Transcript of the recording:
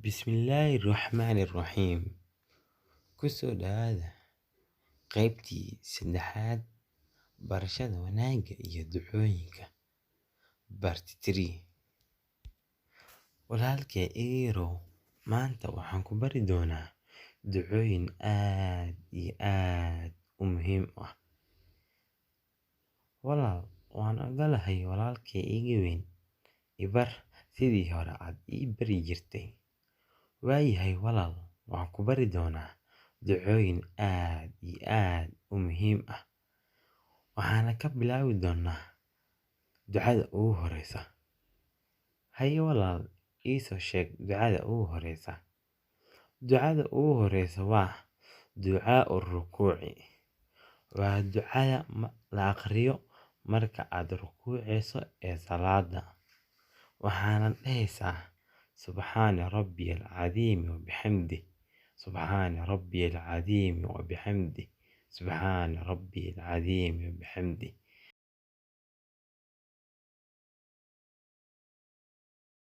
Bismillaahi Raxmaani Raxiim. Ku soo dhawaada qaybtii saddexaad barashada wanaagga iyo ducooyinka Part 3. Walaalkay Eero, maanta waxaan ku bari doonaa ducooyin aad iyo aad u muhiim ah. Walaal, waan ogolahay walaalkay iga weyn. Ibar sidii hore aad ii bari jirtay. Waayahay walaal, waxaan ku bari doonaa ducooyin aad iyo aad u muhiim ah. Waxaana ka bilaabi doonaa ducada ugu horeysa. Haye walaal, ii soo sheeg ducada ugu horeysa. Ducada ugu horeysa waa ducaa rukuuci. Waa ducada la akhriyo marka aad rukuuceyso ee salaada. Waxaana dhahaysaa Subxaana Rabbiyal Cadiim wa bixamdih. Subxaana Rabbiyal Cadiim wa bixamdih. Subxaana Rabbiyal Cadiim wa bixamdih.